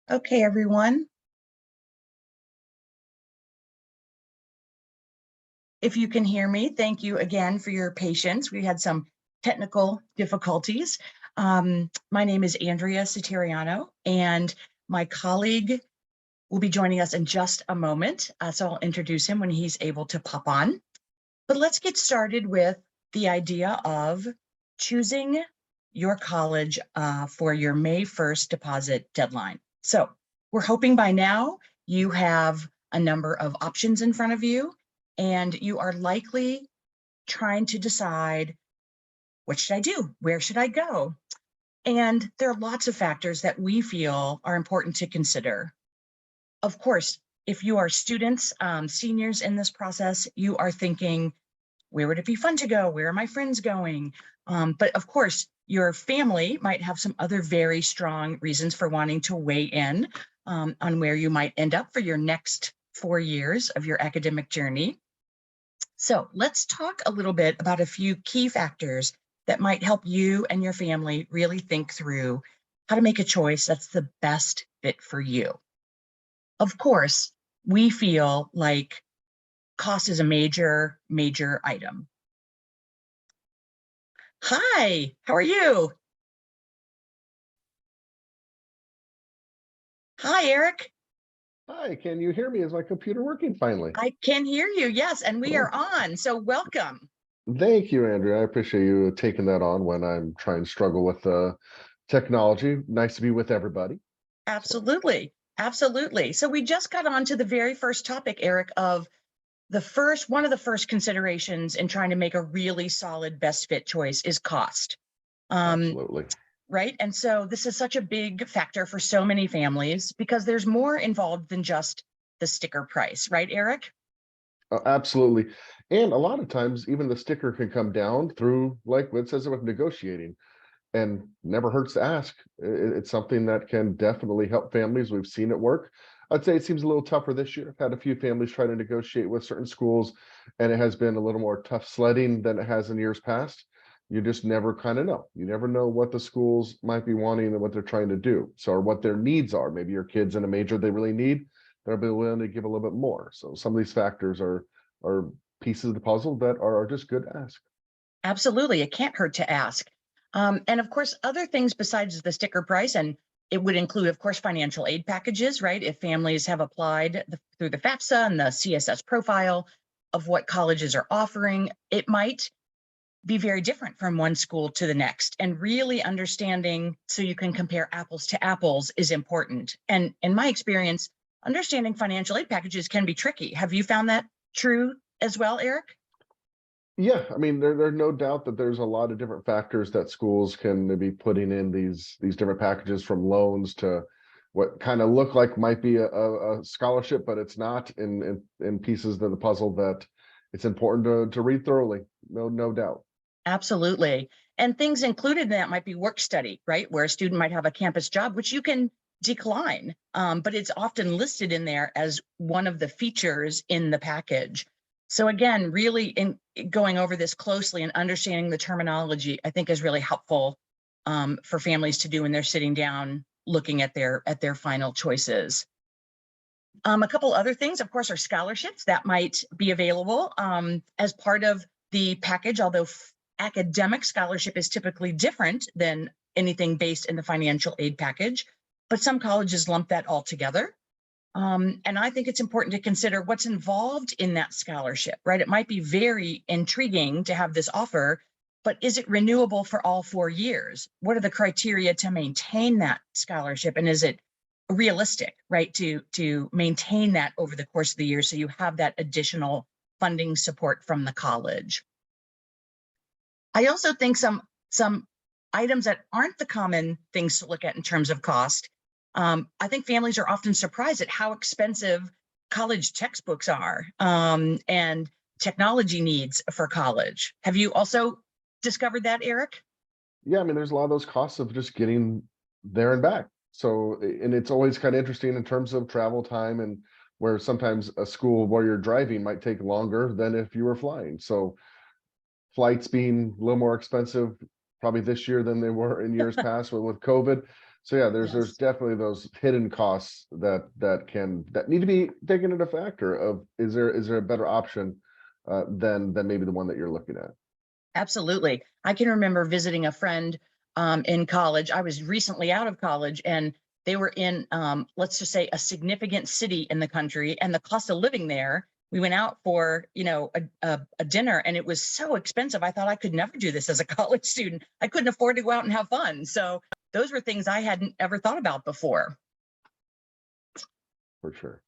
Okay, everyone. If you can hear me, thank you again for your patience. We had some technical difficulties. My name is Andrea Satariano, and my colleague will be joining us in just a moment. So I'll introduce him when he's able to pop on. But let's get started with the idea of choosing your college for your May 1st deposit deadline. So we're hoping by now you have a number of options in front of you, and you are likely trying to decide, what should I do? Where should I go? And there are lots of factors that we feel are important to consider. Of course, if you are students, seniors in this process, you are thinking, where would it be fun to go? Where are my friends going? But of course, your family might have some other very strong reasons for wanting to weigh in on where you might end up for your next 4 years of your academic journey. So let's talk a little bit about a few key factors that might help you and your family really think through how to make a choice that's the best fit for you. Of course, we feel like cost is a major item. Hi, how are you? Hi, Eric. Hi, can you hear me? Is my computer working finally? I can hear you, yes, and we are Oh, on, so welcome. thank you, Andrea. I appreciate you taking that on when I'm trying to struggle with technology. Nice to be with everybody. So, Absolutely, absolutely. So we just got on to the very first topic, Eric, of one of the first considerations in trying to make a really solid best fit choice is cost. Um, absolutely. right? And so this is such a big factor for so many families because there's more involved than just the sticker price, right, Eric? Absolutely. And a lot of times, even the sticker can come down through, like what it says with negotiating, and never hurts to ask. It's something that can definitely help families. We've seen it work. I'd say it seems a little tougher this year. I've had a few families try to negotiate with certain schools, and it has been a little more tough sledding than it has in years past. You just never kind of know. You never know what the schools might be wanting and what they're trying to do. So, or what their needs are. Maybe your kid's in a major they really need, they'll be willing to give a little bit more. So some of these factors are pieces of the puzzle that are just good to ask. Absolutely, it can't hurt to ask. And of course, other things besides the sticker price, and it would include, of course, financial aid packages, right? If families have applied through the FAFSA and the CSS profile of what colleges are offering, it might be very different from one school to the next. And really understanding so you can compare apples to apples is important. And in my experience, understanding financial aid packages can be tricky. Have you found that true as well, Eric? Yeah, I mean, there's no doubt that there's a lot of different factors that schools can be putting in these different packages, from loans to what kind of look like might be a scholarship, but it's not, in pieces of the puzzle that it's important to read thoroughly. No doubt. Absolutely. And things included in that might be work study, right? Where a student might have a campus job, which you can decline, but it's often listed in there as one of the features in the package. So again, really in going over this closely and understanding the terminology, I think is really helpful for families to do when they're sitting down looking at their final choices. A couple other things, of course, are scholarships that might be available as part of the package, although academic scholarship is typically different than anything based in the financial aid package, but some colleges lump that all together. And I think it's important to consider what's involved in that scholarship, right? It might be very intriguing to have this offer, but is it renewable for all 4 years? What are the criteria to maintain that scholarship? And is it realistic, right, to maintain that over the course of the year so you have that additional funding support from the college? I also think some items that aren't the common things to look at in terms of cost. I think families are often surprised at how expensive college textbooks are and technology needs for college. Have you also discovered that, Eric? Yeah, I mean, there's a lot of those costs of just getting there and back. So, and it's always kind of interesting in terms of travel time, and where sometimes a school where you're driving might take longer than if you were flying. So flights being a little more expensive probably this year than they were in years past with COVID. So yeah, there's Yes. definitely those hidden costs that need to be taken into factor of, is there a better option than maybe the one that you're looking at? Absolutely. I can remember visiting a friend in college. I was recently out of college, and they were in, let's just say, a significant city in the country, and the cost of living there. We went out for, a dinner, and it was so expensive. I thought I could never do this as a college student. I couldn't afford to go out and have fun. So those were things I hadn't ever thought about before. For sure.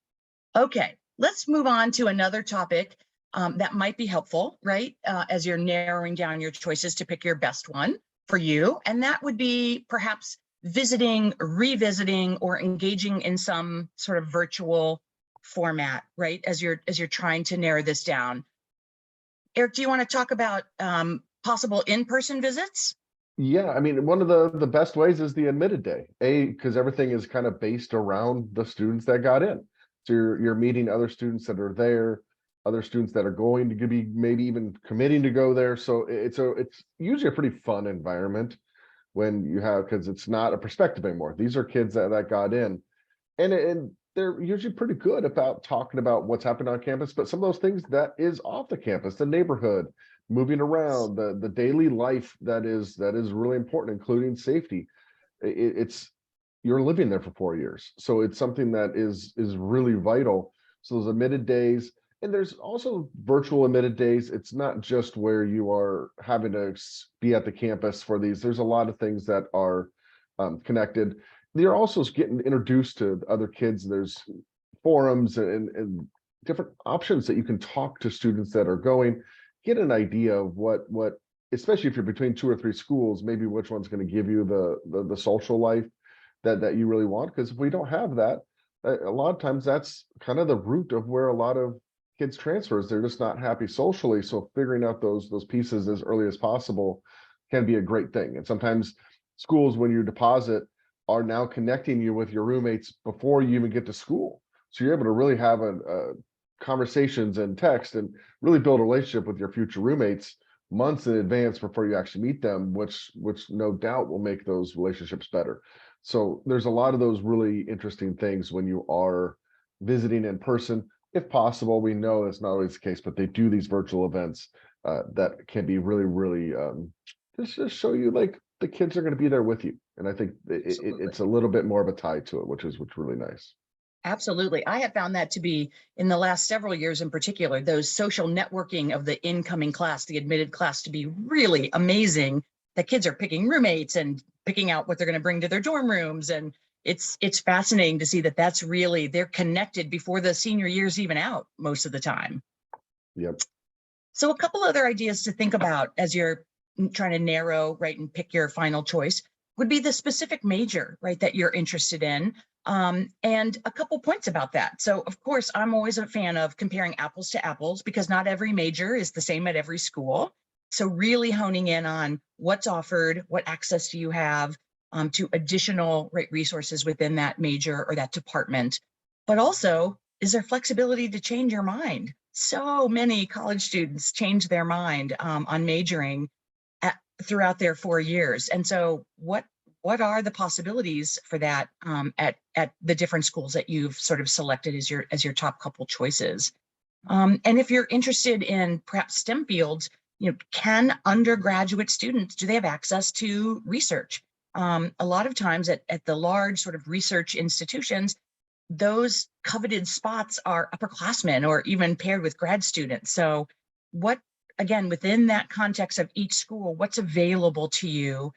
Okay, let's move on to another topic that might be helpful, right? As you're narrowing down your choices to pick your best one for you. And that would be perhaps visiting, revisiting, or engaging in some sort of virtual format, right? As you're trying to narrow this down. Eric, do you want to talk about possible in-person visits? Yeah, I mean, one of the best ways is the admitted day. Because everything is kind of based around the students that got in. So you're meeting other students that are there, other students that are going to be maybe even committing to go there. So it's usually a pretty fun environment when you have, because it's not a perspective anymore. These are kids that got in, and they're usually pretty good about talking about what's happening on campus, but some of those things that is off the campus, the neighborhood, moving around, the daily life that is really important, including safety. It's, you're living there for 4 years, so it's something that is really vital. So those admitted days, and there's also virtual admitted days. It's not just where you are having to be at the campus for these. There's a lot of things that are connected. You're also getting introduced to other kids. There's forums and different options that you can talk to students that are going, get an idea of what, especially if you're between 2 or 3 schools, maybe which one's going to give you the social life that you really want. Because if we don't have that, a lot of times that's kind of the root of where a lot of kids transfers. They're just not happy socially. So figuring out those pieces as early as possible can be a great thing. And sometimes schools, when you deposit, are now connecting you with your roommates before you even get to school. So you're able to really have a conversations and text and really build a relationship with your future roommates months in advance before you actually meet them, which no doubt will make those relationships better. So there's a lot of those really interesting things when you are visiting in person. If possible, we know it's not always the case, but they do these virtual events that can be really, really just show you like the kids are going to be there with you. And I think Absolutely. it's a little bit more of a tie to it, which is really nice. Absolutely. I have found that to be, in the last several years in particular, those social networking of the incoming class, the admitted class, to be really amazing. That kids are picking roommates and picking out what they're going to bring to their dorm rooms. And it's fascinating to see that that's really, they're connected before the senior year's even out most of the time. Yep. So a couple other ideas to think about as you're trying to narrow, right, and pick your final choice would be the specific major, right, that you're interested in. And a couple points about that. So of course, I'm always a fan of comparing apples to apples because not every major is the same at every school. So really honing in on what's offered, what access do you have to additional, right, resources within that major or that department. But also, is there flexibility to change your mind? So many college students change their mind on majoring throughout their 4 years. And so what are the possibilities for that at the different schools that you've sort of selected as your top couple choices? And if you're interested in perhaps STEM fields, can undergraduate students, do they have access to research? A lot of times at the large sort of research institutions, those coveted spots are upperclassmen or even paired with grad students. So what, again, within that context of each school, what's available to you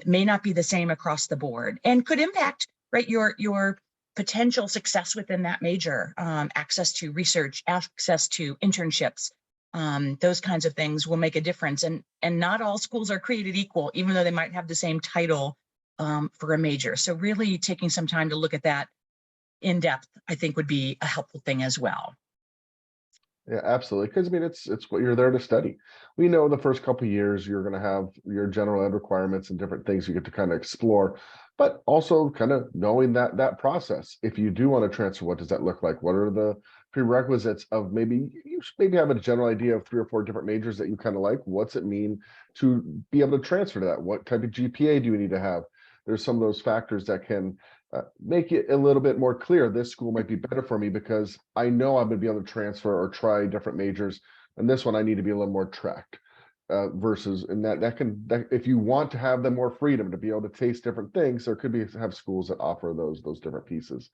may not be the same across the board and could impact, right, your potential success within that major. Access to research, access to internships, those kinds of things will make a difference. And not all schools are created equal, even though they might have the same title for a major. So really taking some time to look at that in depth, I think, would be a helpful thing as well. Yeah, absolutely. Because I mean, it's what you're there to study. We know the first couple of years you're going to have your general ed requirements and different things you get to kind of explore, but also kind of knowing that process. If you do want to transfer, what does that look like? What are the prerequisites of, maybe you should maybe have a general idea of 3 or 4 different majors that you kind of like. What's it mean to be able to transfer to that? What type of GPA do you need to have? there's some of those factors that can make it a little bit more clear. This school might be better for me because I know I'm going to be able to transfer or try different majors, and this one I need to be a little more tracked. Versus, and that if you want to have the more freedom to be able to taste different things, there could be have schools that offer those different pieces.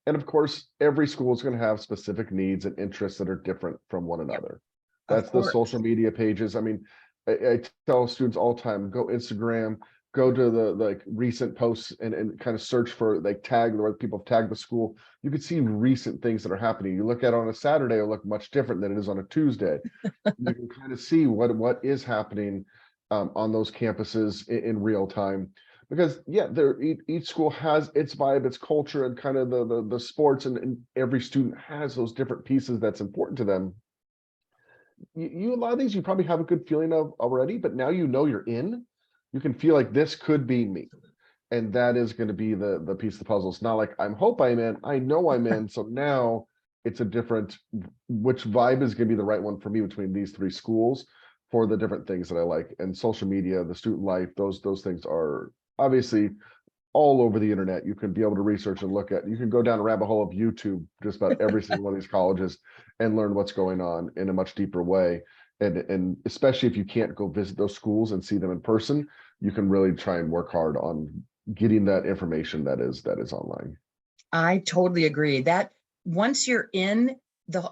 And of course, every school is going to have specific needs and interests that are different from one another. Of That's the course. social media pages. I mean, I tell students all the time, go Instagram, go to the like recent posts and kind of search for like tag where people have tagged the school. You can see recent things that are happening. You look at it on a Saturday, it'll look much different than it is on a Tuesday. You can kind of see what is happening on those campuses in real time. Because yeah, each school has its vibe, its culture, and kind of the sports, and every student has those different pieces that's important to them. A lot of these you probably have a good feeling of already, but now you know you're in, you can feel like this could be me. And that is going to be the piece of the puzzle. It's not like hope I'm in, I know I'm in. So now it's a different, which vibe is going to be the right one for me between these three schools for the different things that I like. And social media, the student life, those things are obviously all over the internet. You can be able to research and look at, you can go down a rabbit hole of YouTube, just about every single one of these colleges, and learn what's going on in a much deeper way. And especially if you can't go visit those schools and see them in person, you can really try and work hard on getting that information that is online. I totally agree that once you're in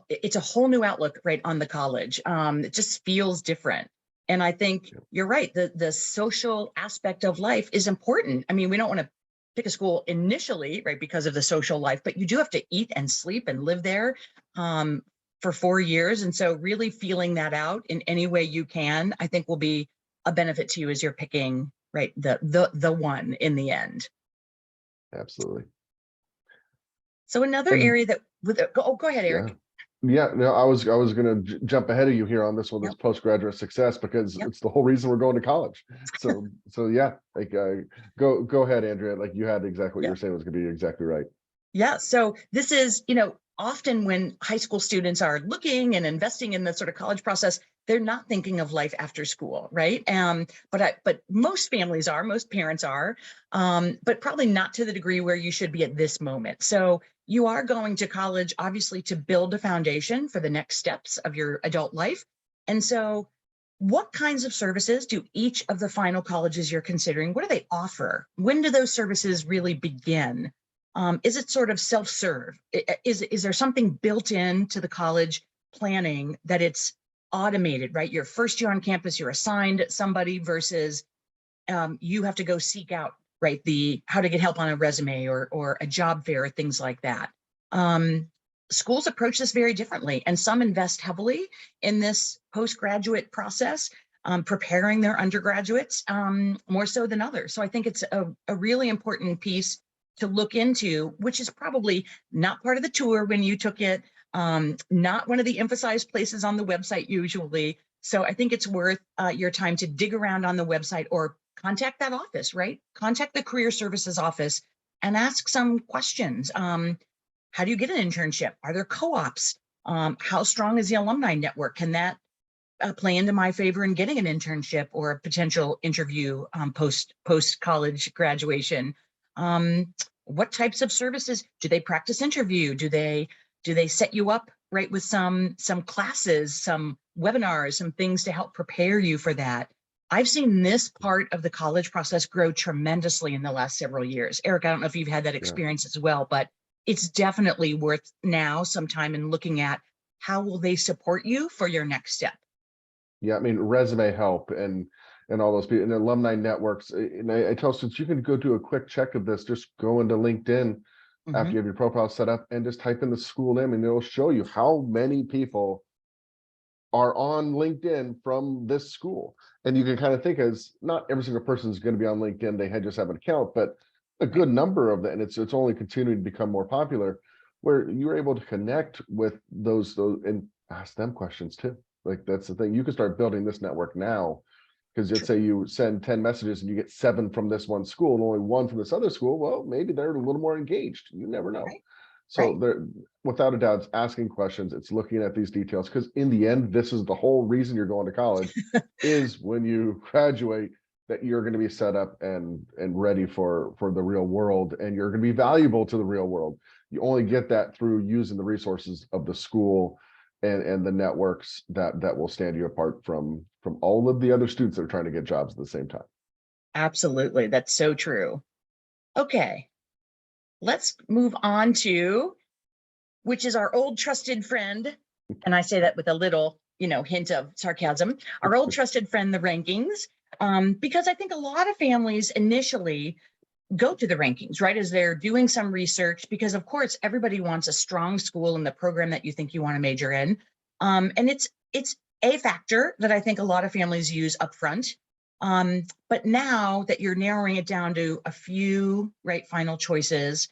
it's a whole new outlook, right, on the college. It just feels different. And I think you're right. The social aspect of life is important. I mean, we don't want to pick a school initially, right, because of the social life, but you do have to eat and sleep and live there for 4 years. And so really feeling that out in any way you can, I think will be a benefit to you as you're picking, right, the one in the end. Absolutely. So another And area that go ahead, Eric. yeah, no, I was going to jump ahead of you here on this one, this Yep. postgraduate success, because Yep. it's the whole reason we're going to college. So yeah, like go ahead, Andrea. Like you had exactly what you were saying was going to be exactly right. Yeah. So this is, often when high school students are looking and investing in the sort of college process, they're not thinking of life after school, right? But most families are, most parents are, but probably not to the degree where you should be at this moment. So you are going to college, obviously, to build a foundation for the next steps of your adult life. And so what kinds of services do each of the final colleges you're considering, what do they offer? When do those services really begin? Is it sort of self-serve? Is there something built into the college planning that it's automated, right? Your first year on campus, you're assigned somebody versus you have to go seek out, right, how to get help on a resume or a job fair or things like that. Schools approach this very differently, and some invest heavily in this postgraduate process, preparing their undergraduates more so than others. So I think it's a really important piece to look into, which is probably not part of the tour when you took it, not one of the emphasized places on the website usually. So I think it's worth your time to dig around on the website or contact that office, right? Contact the career services office and ask some questions. How do you get an internship? Are there co-ops? How strong is the alumni network? Can that play into my favor in getting an internship or a potential interview post-college graduation? What types of services do they practice interview? Do they set you up, right, with some classes, some webinars, some things to help prepare you for that? I've seen this part of the college process grow tremendously in the last several years. Eric, I don't know if you've had that experience as well, but it's definitely worth now some time in looking at how will they support you for your next step. Yeah, I mean, resume help and all those people and alumni networks. And I tell students, you can go do a quick check of this. Just go into LinkedIn after you have your profile set up and just type in the school name, and it'll show you how many people are on LinkedIn from this school. And you can kind of think, as not every single person is going to be on LinkedIn, they just have an account, but a good number of them, and it's only continuing to become more popular, where you're able to connect with those and ask them questions too. Like that's the thing. You can start building this network now, because let's say you send 10 messages and you get 7 from this one school and only 1 from this other school. Well, maybe they're a little more engaged. You never know. Right. So they're, without a doubt, it's asking questions. It's looking at these details, because in the end, this is the whole reason you're going to college is when you graduate, that you're going to be set up and ready for the real world, and you're going to be valuable to the real world. You only get that through using the resources of the school and the networks that will stand you apart from all of the other students that are trying to get jobs at the same time. Absolutely. That's so true. Okay, let's move on to, which is our old trusted friend. And I say that with a little, hint of sarcasm, our old trusted friend, the rankings, because I think a lot of families initially go to the rankings, right, as they're doing some research, because of course, everybody wants a strong school in the program that you think you want to major in. And it's a factor that I think a lot of families use upfront. But now that you're narrowing it down to a few, right, final choices,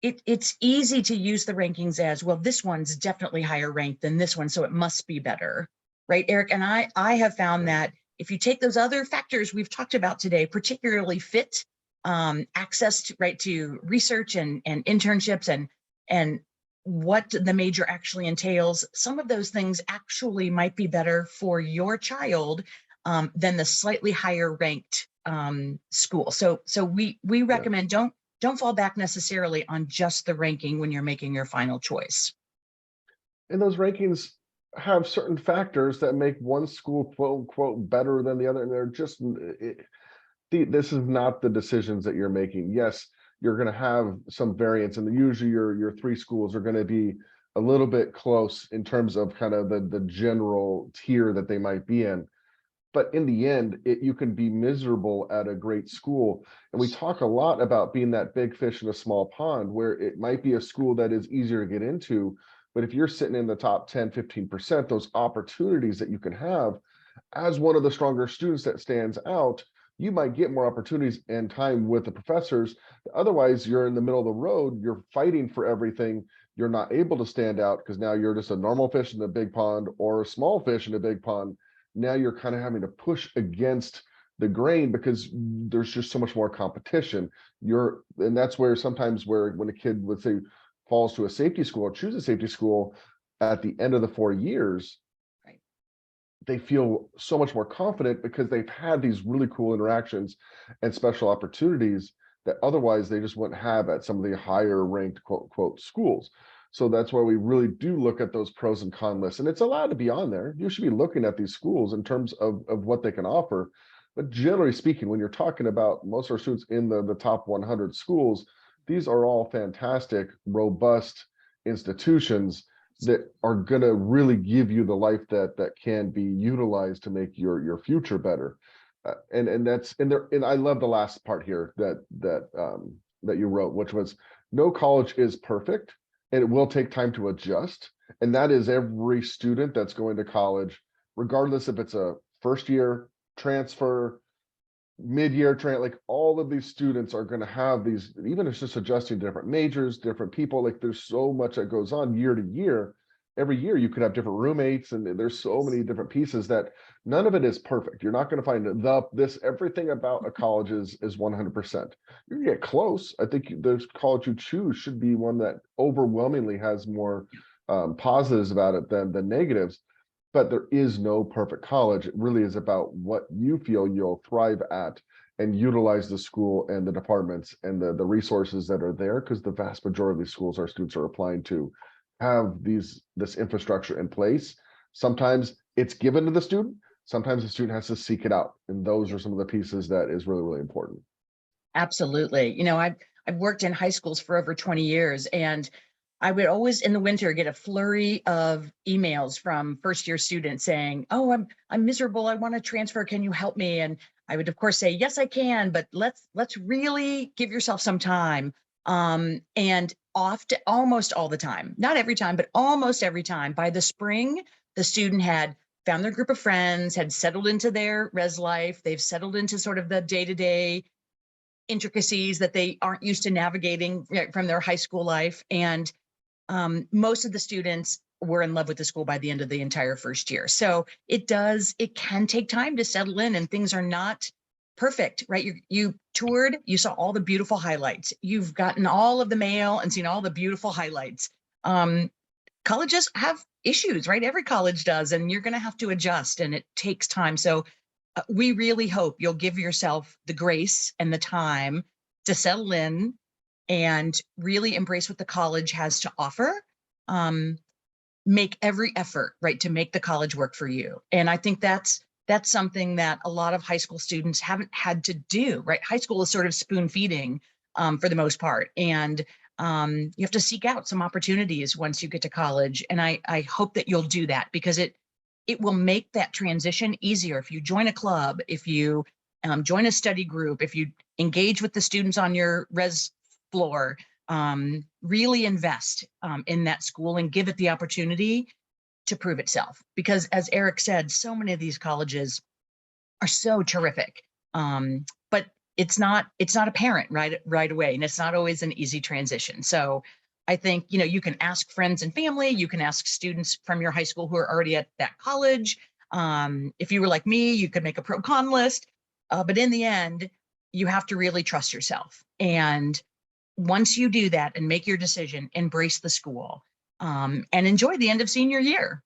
it's easy to use the rankings as, well, this one's definitely higher ranked than this one, so it must be better, right, Eric? And I have found that if you take those other factors we've talked about today, particularly fit, access to, right, to research and internships and what the major actually entails, some of those things actually might be better for your child than the slightly higher ranked school. So we recommend don't fall back necessarily on just the ranking when you're making your final choice. And those rankings have certain factors that make one school quote unquote better than the other, and they're just this is not the decisions that you're making. Yes, you're going to have some variance, and usually your three schools are going to be a little bit close in terms of kind of the general tier that they might be in. But in the end, you can be miserable at a great school. And we talk a lot about being that big fish in a small pond, where it might be a school that is easier to get into. But if you're sitting in the top 10, 15%, those opportunities that you can have as one of the stronger students that stands out, you might get more opportunities and time with the professors. Otherwise, you're in the middle of the road, you're fighting for everything. You're not able to stand out because now you're just a normal fish in a big pond or a small fish in a big pond. Now you're kind of having to push against the grain because there's just so much more competition. And that's where sometimes when a kid, let's say, falls to a safety school or chooses a safety school at the end of the 4 years, Right, they feel so much more confident because they've had these really cool interactions and special opportunities that otherwise they just wouldn't have at some of the higher ranked quote unquote schools. So that's why we really do look at those pros and cons lists, and it's allowed to be on there. You should be looking at these schools in terms of what they can offer. But generally speaking, when you're talking about most of our students in the top 100 schools, these are all fantastic, robust institutions that are going to really give you the life that can be utilized to make your future better. And I love the last part here that you wrote, which was, no college is perfect, and it will take time to adjust. And that is every student that's going to college, regardless if it's a first year transfer, mid-year train, like all of these students are going to have these, even if it's just adjusting different majors, different people, like there's so much that goes on year to year. Every year you could have different roommates, and there's so many different pieces that none of it is perfect. You're not going to find everything about a college is 100%. You can get close. I think the college you choose should be one that overwhelmingly has more positives about it than negatives. But there is no perfect college. It really is about what you feel you'll thrive at and utilize the school and the departments and the resources that are there, because the vast majority of these schools our students are applying to have this infrastructure in place. Sometimes it's given to the student, sometimes the student has to seek it out. And those are some of the pieces that is really, really important. absolutely. I've worked in high schools for over 20 years, and I would always in the winter get a flurry of emails from first year students saying, "Oh, I'm miserable. I want to transfer. Can you help me?" And I would of course say, "Yes, I can, but let's really give yourself some time." And often, almost all the time, not every time, but almost every time, by the spring, the student had found their group of friends, had settled into their res life. They've settled into sort of the day-to-day intricacies that they aren't used to navigating, right, from their high school life. And most of the students were in love with the school by the end of the entire first year. So it can take time to settle in, and things are not perfect, right? You toured, you saw all the beautiful highlights. You've gotten all of the mail and seen all the beautiful highlights. Colleges have issues, right? Every college does, and you're going to have to adjust, and it takes time. So we really hope you'll give yourself the grace and the time to settle in and really embrace what the college has to offer. Make every effort, right, to make the college work for you. And I think that's something that a lot of high school students haven't had to do, right? High school is sort of spoon feeding for the most part. And you have to seek out some opportunities once you get to college. And I hope that you'll do that, because it will make that transition easier. If you join a club, if you join a study group, if you engage with the students on your res floor, really invest in that school and give it the opportunity to prove itself. Because as Eric said, so many of these colleges are so terrific, but it's not apparent right away, and it's not always an easy transition. So I think, you can ask friends and family, you can ask students from your high school who are already at that college. If you were like me, you could make a pro-con list, but in the end, you have to really trust yourself. And once you do that and make your decision, embrace the school and enjoy the end of senior year.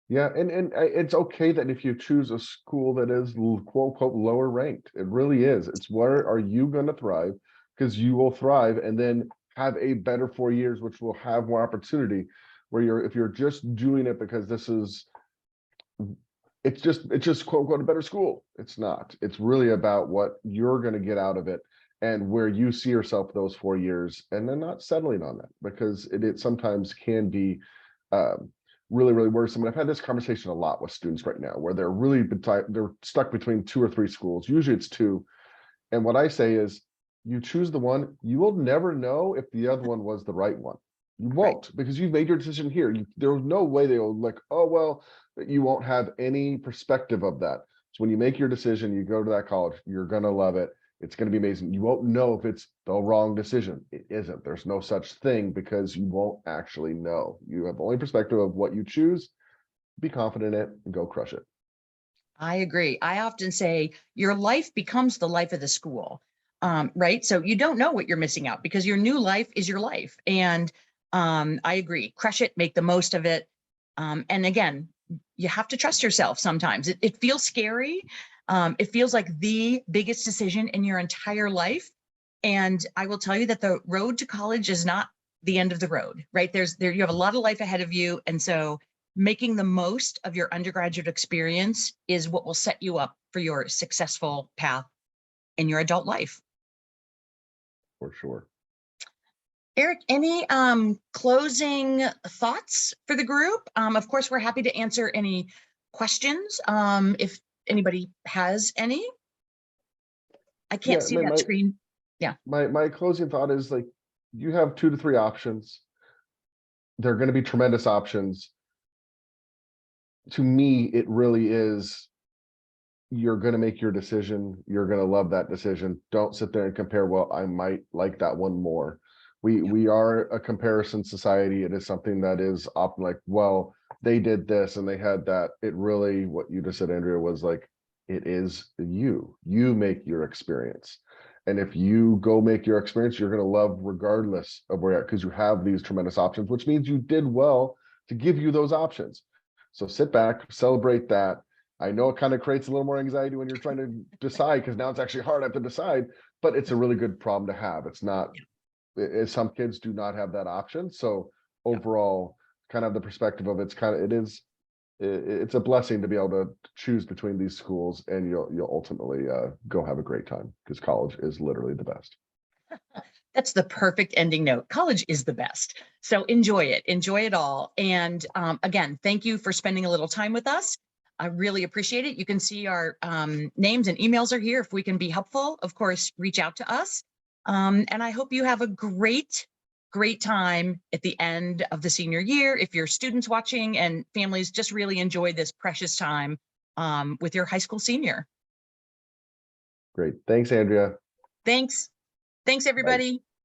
Yeah, and it's okay that if you choose a school that is quote unquote lower ranked, it really is. It's where are you going to thrive, because you will thrive and then have a better 4 years, which will have more opportunity. Where if you're just doing it because it's just quote unquote a better school. It's not. It's really about what you're going to get out of it and where you see yourself those 4 years, and then not settling on that, because it sometimes can be really, really worrisome. And I've had this conversation a lot with students right now, where they're stuck between 2 or 3 schools. Usually it's 2. And what I say is, you choose the one, you will never know if the other one was the right one. You won't, right, because you've made your decision here. There's no way they'll like, oh, well, you won't have any perspective of that. So when you make your decision, you go to that college, you're going to love it. It's going to be amazing. You won't know if it's the wrong decision. It isn't. There's no such thing, because you won't actually know. You have only perspective of what you choose. Be confident in it and go crush it. I agree. I often say your life becomes the life of the school, right? So you don't know what you're missing out, because your new life is your life. And I agree. Crush it, make the most of it. And again, you have to trust yourself sometimes. It feels scary. It feels like the biggest decision in your entire life. And I will tell you that the road to college is not the end of the road, right? You have a lot of life ahead of you. And so making the most of your undergraduate experience is what will set you up for your successful path in your adult life. For sure. Eric, any closing thoughts for the group? Of course, we're happy to answer any questions if anybody has any. I can't see that screen. Yeah. My closing thought is, like, you have 2 to 3 options. They're going to be tremendous options. To me, it really is, you're going to make your decision. You're going to love that decision. Don't sit there and compare, well, I might like that one more. We are a comparison society. It is something that is often like, well, they did this and they had that. It really, what you just said, Andrea, was like, it is you make your experience. And if you go make your experience, you're going to love regardless of where you're at, because you have these tremendous options, which means you did well to give you those options. So sit back, celebrate that. I know it kind of creates a little more anxiety when you're trying to decide, because now it's actually hard. I have to decide, but it's a really good problem to have. It's not, some kids do not have that option. So overall, kind of the perspective of it's a blessing to be able to choose between these schools, and you'll ultimately go have a great time, because college is literally the best. That's the perfect ending note. College is the best. So enjoy it all. And again, thank you for spending a little time with us. I really appreciate it. You can see our names and emails are here. If we can be helpful, of course, reach out to us. And I hope you have a great time at the end of the senior year. If you're students watching and families, just really enjoy this precious time with your high school senior. Great. Thanks, Andrea. Thanks, everybody. Bye.